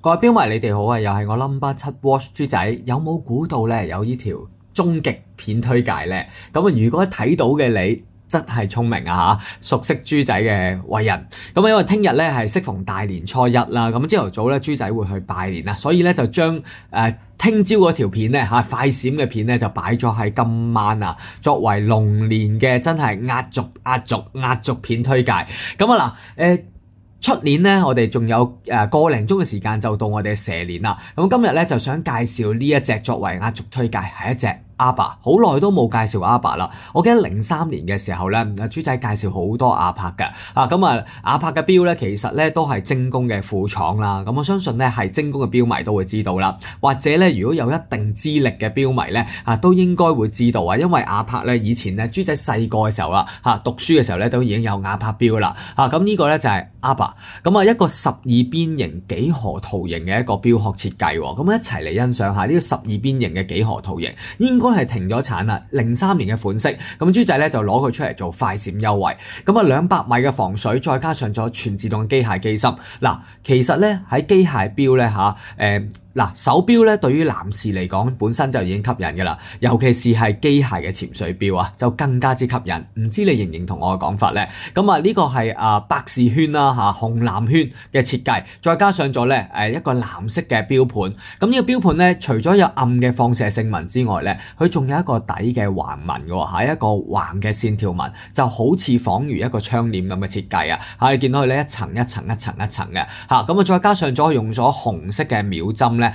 各位標迷，你哋好啊！又係我 No.7 Watch 豬仔，有冇估到咧有呢條終極片推介咧？咁啊，如果睇到嘅你真係聰明啊嚇，熟悉豬仔嘅為人。咁因為聽日咧係適逢大年初一啦，咁朝頭早咧豬仔會去拜年啦，所以咧就將聽朝嗰條片咧快閃嘅片咧就擺咗喺今晚啊，作為龍年嘅真係壓軸片推介。咁啊嗱出年咧，我哋仲有個零鐘嘅時間就到我哋嘅蛇年啦。咁今日咧就想介紹呢一隻作為壓軸推介，係一隻Abar，好耐都冇介紹Abar啦。我記得03年嘅時候咧，豬仔介紹好多亞柏嘅亞柏嘅錶咧，其實咧都係精工嘅副廠啦。咁我相信咧係精工嘅錶迷都會知道啦，或者咧如果有一定資歷嘅錶迷咧都應該會知道啊。因為亞柏咧以前咧豬仔細個嘅時候啦讀書嘅時候咧都已經有亞柏錶啦咁呢個咧就係Abar，咁一個12邊形幾何圖形嘅一個錶殼設計喎。咁一齊嚟欣賞下呢個12邊形嘅幾何圖形，應該係停咗產啦，03年嘅款式。咁豬仔咧就攞佢出嚟做快閃優惠。咁200米嘅防水，再加上咗全自動機械機芯。嗱，其實咧喺機械錶咧手錶咧對於男士嚟講本身就已經吸引㗎啦，尤其是係機械嘅潛水錶啊，就更加之吸引。唔知你認唔認同我嘅講法咧？咁呢個係百視圈啦紅藍圈嘅設計，再加上咗咧一個藍色嘅錶盤。咁呢個錶盤咧，除咗有暗嘅放射性紋之外咧，佢仲有一個底嘅橫紋嘅喎，係一個橫嘅線條紋，就好似仿如一個窗簾咁嘅設計啊！你見到佢咧一層一層嘅咁再加上咗用咗紅色嘅秒針咧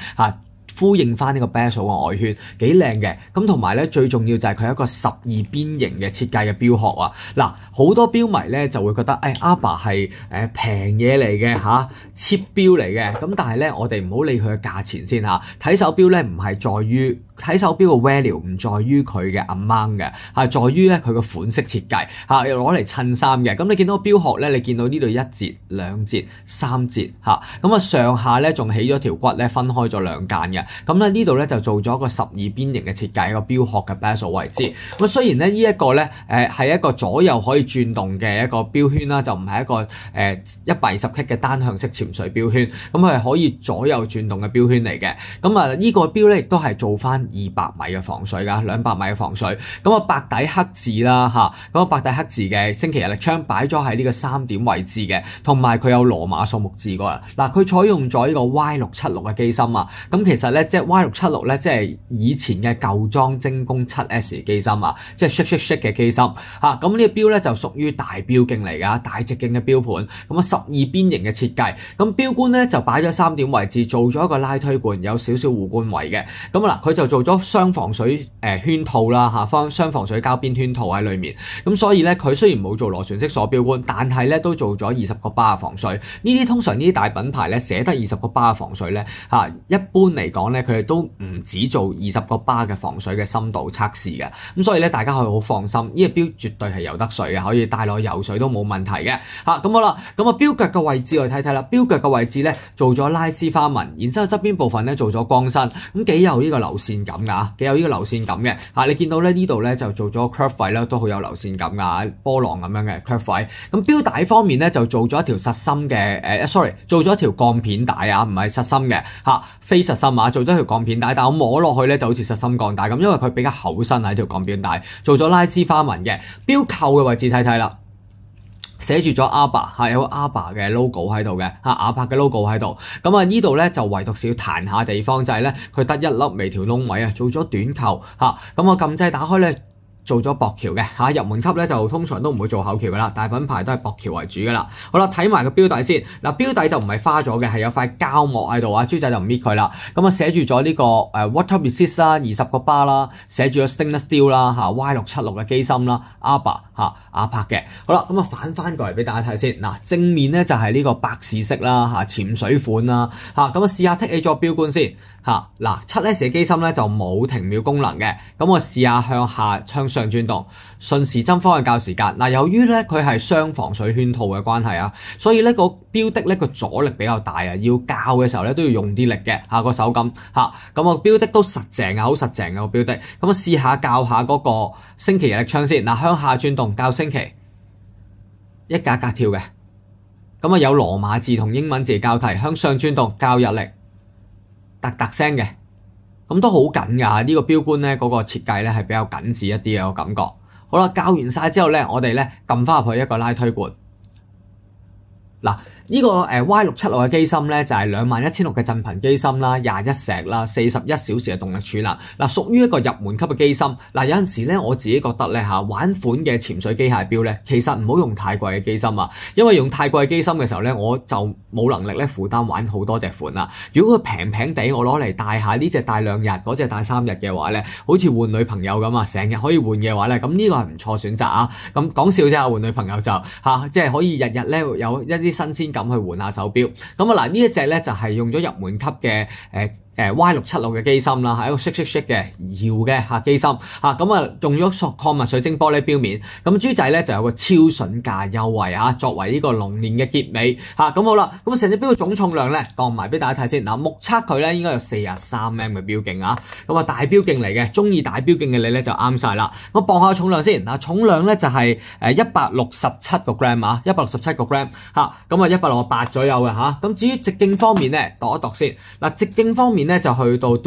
呼應翻呢個 bezel 嘅外圈，幾靚嘅。咁同埋咧最重要就係佢一個12邊形嘅設計嘅錶殼啊！嗱，好多錶迷咧就會覺得Abar 係平嘢嚟嘅cheap 錶嚟嘅。咁但係咧我哋唔好理佢嘅價錢先睇手錶咧唔係在於睇手錶嘅 value， 唔在於佢嘅 amount 嘅，係在於咧佢個款式設計又攞嚟襯衫嘅。咁你見到錶殼咧，你見到呢度1節、2節、3節咁上下咧仲起咗條骨咧，分開咗兩間嘅。咁咧呢度咧就做咗個12邊形嘅設計，一個錶殼嘅 bezel 位置。咁雖然咧呢一個咧係一個左右可以轉動嘅一個錶圈啦，就唔係一個120K 嘅單向式潛水錶圈，咁佢係可以左右轉動嘅錶圈嚟嘅。咁呢個錶咧亦都係做翻200米嘅防水㗎，200米嘅防水。咁白底黑字啦咁白底黑字嘅星期日曆槍擺咗喺呢個3點位置嘅，同埋佢有羅馬數目字㗎啦。嗱，佢採用咗呢個 Y676嘅機芯啊。咁其實咧即係 Y676咧，即係以前嘅舊裝精工 7S 機芯啊，即係 shake 嘅機芯咁呢個錶咧就屬於大錶徑嚟㗎，大直徑嘅錶盤。咁12邊形嘅設計，咁錶冠咧就擺咗3點位置，做咗一個拉推罐，有少少護冠位嘅。咁佢就做咗雙防水圈套啦雙防水膠邊圈套喺裏面。咁所以咧佢雖然冇做螺旋式鎖錶冠，但係咧都做咗20個巴嘅防水。通常呢啲大品牌咧寫得20個巴嘅防水咧一般嚟講咧佢哋都唔止做20個巴嘅防水嘅深度測試嘅。咁所以咧大家可以好放心，呢個錶絕對係游得水嘅，可以帶落游水都冇問題嘅咁好啦。咁錶腳嘅位置我哋睇睇啦，錶腳嘅位置咧做咗拉絲花紋，然之後側邊部分咧做咗光身，咁幾有呢個流線感㗎，幾有呢個流線感嘅你見到咧呢度咧就做咗 curve 位啦，都好有流線感㗎，波浪咁樣嘅 curve 位。咁錶帶方面咧就做咗一條實心嘅做咗一條鋼片帶唔係實心嘅非實心做咗條鋼片帶，但我摸落去咧就好似實心鋼帶咁，因為佢比較厚身喺條鋼片帶，做咗拉絲花紋嘅。錶扣嘅位置睇睇啦，寫住咗 Abar 有 Abar 嘅 logo 喺度嘅亞柏嘅 logo 喺度。咁呢度咧就唯獨少彈下地方就係咧佢得一粒微調窿位做咗短扣咁我撳掣打開咧做咗薄橋嘅入門級咧就通常都唔會做厚橋噶啦，大品牌都係薄橋為主噶啦。好啦，睇埋個錶底先。嗱，錶底就唔係花咗嘅，係有塊膠膜喺度豬仔就唔搣佢啦。咁寫住咗呢個water resist 啦，20個巴啦，寫住咗 stainless steel 啦Y676嘅機芯啦，Abar亞柏嘅。好啦，咁反翻過嚟俾大家睇先。嗱，正面咧就係呢個百事式啦潛水款啦咁試下剔起咗錶冠先嗱，7S 嘅機芯咧就冇停秒功能嘅。咁我試下向上轉動，順時針方向校時間。嗱，由於咧佢係雙防水圈套嘅關係所以呢個錶的咧個阻力比較大要校嘅時候咧都要用啲力嘅個手感咁個錶的都實淨好實淨嘅個錶的。咁我試下校下嗰個星期日曆槍先。嗱，向下轉動校星期，一格格跳嘅。咁有羅馬字同英文字交替，向上轉動校日曆。突突聲嘅，咁都好緊㗎。呢個錶冠咧嗰個設計咧係比較緊緻一啲嘅我感覺。好啦，校完晒之後咧，我哋咧撳翻入去一個拉推罐。嗱，呢個Y676嘅機芯咧就係21600嘅振頻機芯啦，21石啦，41小時嘅動力儲能。嗱，屬於一個入門級嘅機芯。嗱，有陣時咧我自己覺得咧玩款嘅潛水機械錶咧，其實唔好用太貴嘅機芯啊，因為用太貴嘅機芯嘅時候咧，我就冇能力咧負擔玩好多隻款啦。如果佢平平地，我攞嚟戴下呢隻戴2日，嗰隻戴3日嘅話咧，好似換女朋友咁啊，成日可以換嘅話咧，咁呢個係唔錯選擇啊。咁講笑啫，換女朋友就即係可以日日咧有一啲新鮮感去換下手錶。咁啊嗱，呢一隻咧就係用咗入門級嘅Y676嘅機芯啦，係一個 shake 嘅搖嘅機芯咁啊用咗礦物水晶玻璃錶面。咁豬仔咧就有個超筍價優惠作為呢個龍年嘅結尾咁好啦。咁成隻錶嘅總重量咧當埋俾大家睇先。嗱，目測佢咧應該有43mm嘅錶徑咁啊大錶徑嚟嘅，中意大錶徑嘅你咧就啱晒啦。咁磅下重量先。嗱，重量咧就係167個 gram 167個 gram 咁啊168左右嘅咁至於直徑方面咧度一度先。嗱，直徑方面咧就去到錶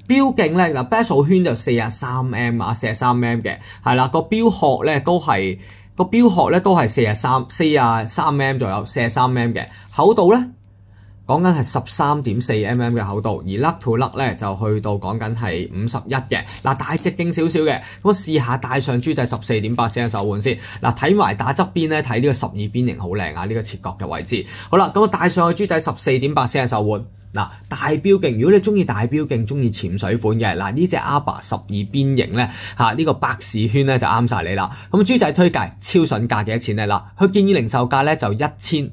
徑咧嗱 bezel 圈就43mm 43mm 嘅，係啦，個錶殼咧都係43mm 左右43mm 嘅，厚度咧講緊係13.4mm 嘅厚度，而 lug to lug 咧就去到講緊係51嘅。嗱，大直徑少少嘅，咁我試下戴上豬仔 14.8cm 手環先。嗱，睇埋打側邊咧，睇呢個12邊形好靚啊！呢個切角嘅位置，好啦，咁我戴上去豬仔 14.8cm 手環。嗱，大錶徑，如果你中意大錶徑，中意潛水款嘅，嗱呢隻 Arba 12邊形咧呢個百事圈咧就啱晒你啦。咁豬仔推介超筍價幾多錢咧？嗱，佢建議零售價咧就1540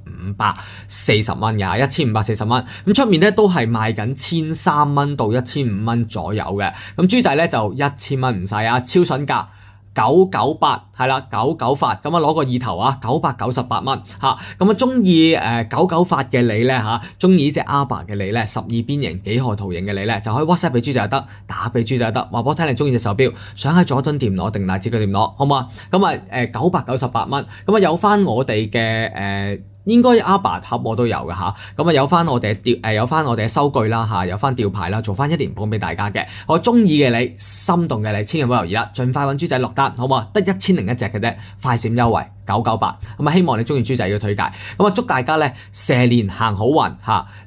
蚊嘅，1540蚊。咁出面咧都係賣緊1300蚊到1500蚊左右嘅。咁豬仔咧就1000蚊唔使超筍價。998係啦，99發咁啊攞個意頭998蚊咁啊中意99發嘅你咧中意呢隻 Arba 嘅你咧12邊形幾何圖形嘅你咧就可以 WhatsApp 俾豬仔就得，打俾豬仔就得，話俾我聽你中意隻手錶，想喺佐敦店攞定大致嘅店攞，好嘛？咁啊998蚊，咁啊有翻我哋嘅應該 Arba 盒我都有嘅咁啊有翻我哋有翻我哋嘅收據啦有翻吊牌啦，做翻1年半俾大家嘅。我中意嘅你，心動嘅你，千祈唔好猶豫啦，盡快揾豬仔落單，好嘛？得1001隻嘅啫，快閃優惠998。咁啊希望你中意豬仔嘅推介，咁啊祝大家咧蛇年行好運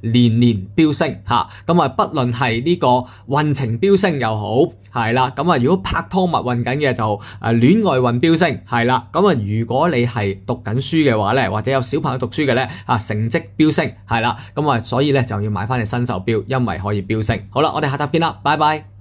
年年飆升咁啊不論係呢個運程飆升又好係啦，咁啊如果拍拖蜜運緊嘅就戀愛運飆升係啦，咁啊如果你係讀緊書嘅話咧，或者有小朋友讀書嘅咧成績飆升係啦，咁啊所以咧就要買翻你新手錶，因為可以飆升。好啦，我哋下集見啦，拜拜。